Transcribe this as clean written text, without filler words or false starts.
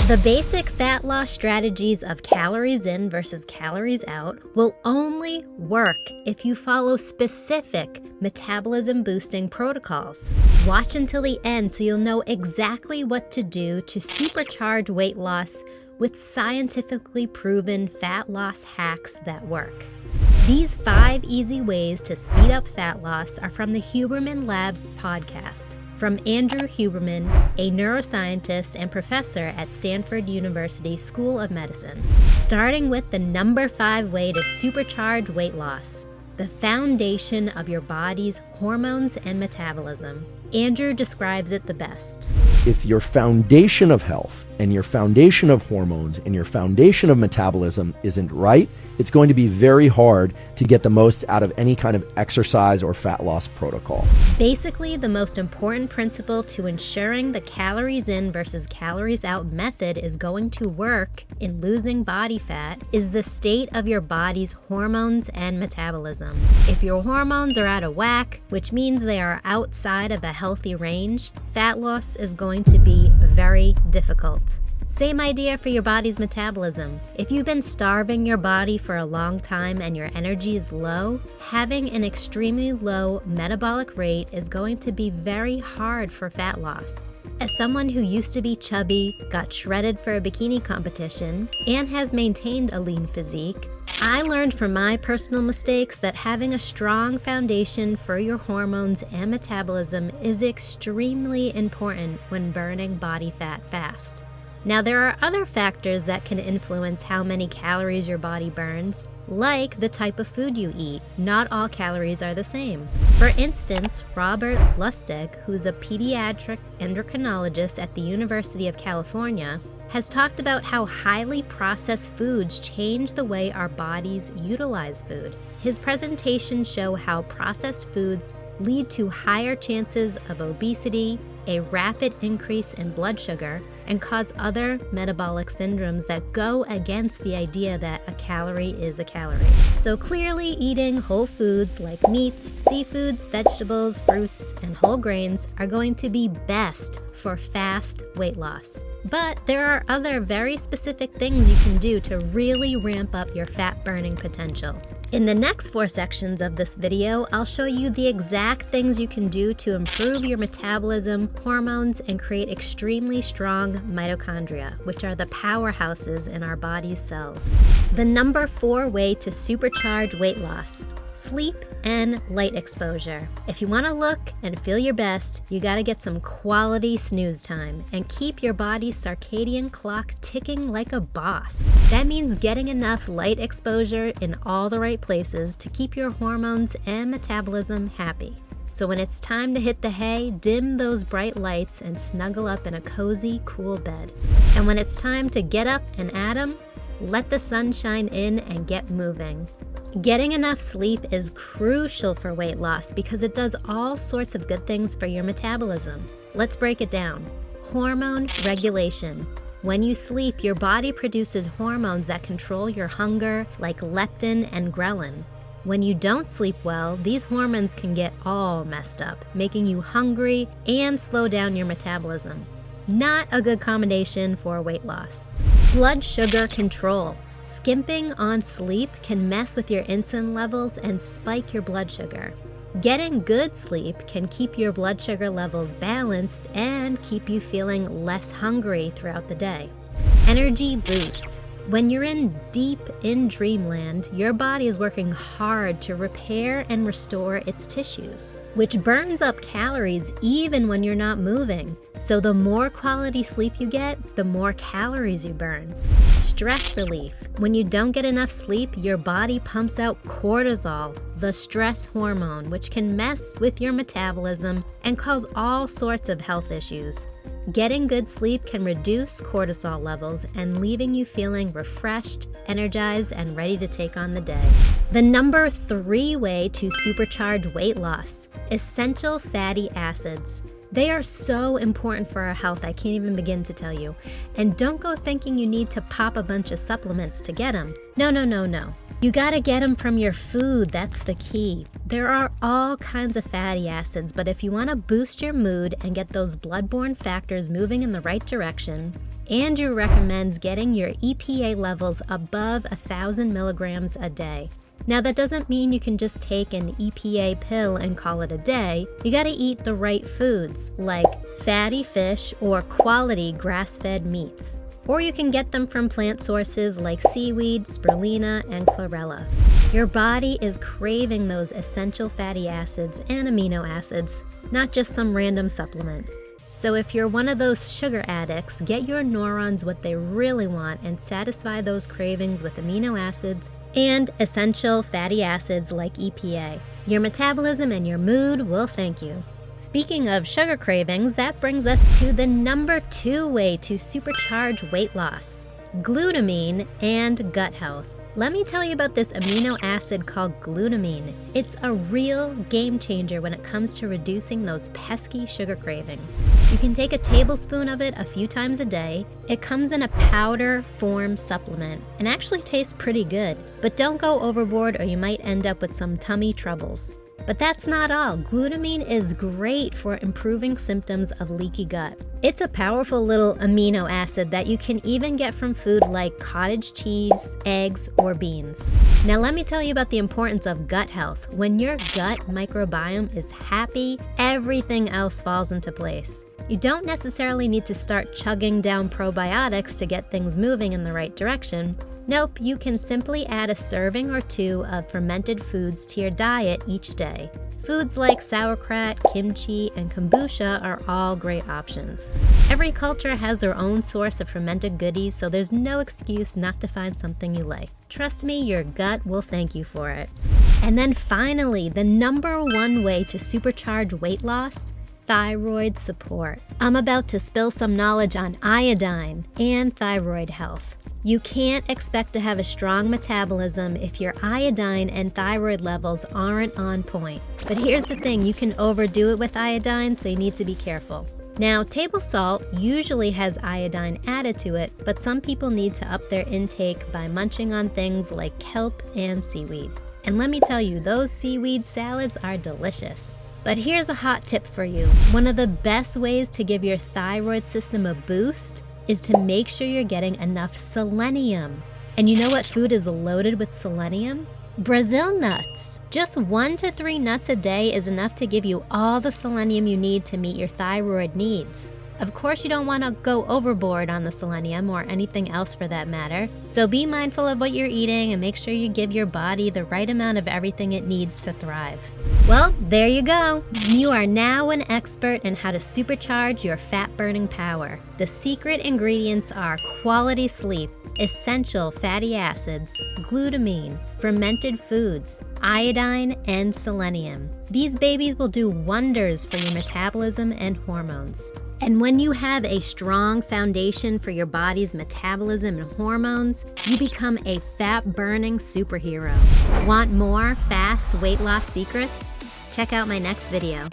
The basic fat loss strategies of calories in versus calories out will only work if you follow specific metabolism boosting protocols. Watch until the end so you'll know exactly what to do to supercharge weight loss with scientifically proven fat loss hacks that work. These 5 easy ways to speed up fat loss are from the Huberman Labs podcast, from Andrew Huberman, a neuroscientist and professor at Stanford University School of Medicine. Starting with the number 5 way to supercharge weight loss, the foundation of your body's hormones and metabolism. Andrew describes it the best. If your foundation of health and your foundation of hormones and your foundation of metabolism isn't right, it's going to be very hard to get the most out of any kind of exercise or fat loss protocol. Basically, the most important principle to ensuring the calories in versus calories out method is going to work in losing body fat is the state of your body's hormones and metabolism. If your hormones are out of whack, which means they are outside of a healthy range, fat loss is going to be very difficult. Same idea for your body's metabolism. If you've been starving your body for a long time and your energy is low, having an extremely low metabolic rate is going to be very hard for fat loss. As someone who used to be chubby, got shredded for a bikini competition, and has maintained a lean physique, I learned from my personal mistakes that having a strong foundation for your hormones and metabolism is extremely important when burning body fat fast. Now, there are other factors that can influence how many calories your body burns, like the type of food you eat. Not all calories are the same. For instance, Robert Lustig, who's a pediatric endocrinologist at the University of California, has talked about how highly processed foods change the way our bodies utilize food. His presentations show how processed foods lead to higher chances of obesity, a rapid increase in blood sugar, and cause other metabolic syndromes that go against the idea that a calorie is a calorie. So clearly, eating whole foods like meats, seafoods, vegetables, fruits, and whole grains are going to be best for fast weight loss. But there are other very specific things you can do to really ramp up your fat burning potential. In the next 4 sections of this video, I'll show you the exact things you can do to improve your metabolism, hormones, and create extremely strong mitochondria, which are the powerhouses in our body's cells. The number 4 way to supercharge weight loss: sleep and light exposure. If you want to look and feel your best, you got to get some quality snooze time and keep your body's circadian clock ticking like a boss. That means getting enough light exposure in all the right places to keep your hormones and metabolism happy. So when it's time to hit the hay, dim those bright lights and snuggle up in a cozy, cool bed. And when it's time to get up and at 'em, let the sun shine in and get moving. Getting enough sleep is crucial for weight loss because it does all sorts of good things for your metabolism. Let's break it down. Hormone regulation. When you sleep, your body produces hormones that control your hunger, like leptin and ghrelin. When you don't sleep well, these hormones can get all messed up, making you hungry and slow down your metabolism. Not a good combination for weight loss. Blood sugar control. Skimping on sleep can mess with your insulin levels and spike your blood sugar. Getting good sleep can keep your blood sugar levels balanced and keep you feeling less hungry throughout the day. Energy boost. When you're deep in dreamland, your body is working hard to repair and restore its tissues, which burns up calories even when you're not moving. So the more quality sleep you get, the more calories you burn. Stress relief. When you don't get enough sleep, your body pumps out cortisol, the stress hormone, which can mess with your metabolism and cause all sorts of health issues. Getting good sleep can reduce cortisol levels and leaving you feeling refreshed, energized, and ready to take on the day. The number 3 way to supercharge weight loss: essential fatty acids. They are so important for our health, I can't even begin to tell you. And don't go thinking you need to pop a bunch of supplements to get them. No. You gotta get them from your food, that's the key. There are all kinds of fatty acids, but if you wanna boost your mood and get those bloodborne factors moving in the right direction, Andrew recommends getting your EPA levels above 1,000 milligrams a day. Now, that doesn't mean you can just take an EPA pill and call it a day. You gotta eat the right foods, like fatty fish or quality grass-fed meats. Or you can get them from plant sources like seaweed, spirulina, and chlorella. Your body is craving those essential fatty acids and amino acids, not just some random supplement. So if you're one of those sugar addicts, get your neurons what they really want and satisfy those cravings with amino acids and essential fatty acids like EPA. Your metabolism and your mood will thank you. Speaking of sugar cravings, that brings us to the number 2 way to supercharge weight loss: glutamine and gut health. Let me tell you about this amino acid called glutamine. It's a real game changer when it comes to reducing those pesky sugar cravings. You can take a tablespoon of it a few times a day. It comes in a powder form supplement and actually tastes pretty good. But don't go overboard or you might end up with some tummy troubles. But that's not all. Glutamine is great for improving symptoms of leaky gut. It's a powerful little amino acid that you can even get from food like cottage cheese, eggs, or beans. Now let me tell you about the importance of gut health. When your gut microbiome is happy, everything else falls into place. You don't necessarily need to start chugging down probiotics to get things moving in the right direction. Nope, you can simply add a serving or 2 of fermented foods to your diet each day. Foods like sauerkraut, kimchi, and kombucha are all great options. Every culture has their own source of fermented goodies, so there's no excuse not to find something you like. Trust me, your gut will thank you for it. And then finally, the number 1 way to supercharge weight loss: thyroid support. I'm about to spill some knowledge on iodine and thyroid health. You can't expect to have a strong metabolism if your iodine and thyroid levels aren't on point. But here's the thing, you can overdo it with iodine, so you need to be careful. Now, table salt usually has iodine added to it, but some people need to up their intake by munching on things like kelp and seaweed. And let me tell you, those seaweed salads are delicious. But here's a hot tip for you. One of the best ways to give your thyroid system a boost is to make sure you're getting enough selenium. And you know what food is loaded with selenium? Brazil nuts. Just 1 to 3 nuts a day is enough to give you all the selenium you need to meet your thyroid needs. Of course, you don't want to go overboard on the selenium or anything else for that matter. So be mindful of what you're eating and make sure you give your body the right amount of everything it needs to thrive. Well, there you go. You are now an expert in how to supercharge your fat-burning power. The secret ingredients are quality sleep, essential fatty acids, glutamine, fermented foods, iodine, and selenium. These babies will do wonders for your metabolism and hormones. And when you have a strong foundation for your body's metabolism and hormones, you become a fat-burning superhero. Want more fast weight loss secrets? Check out my next video.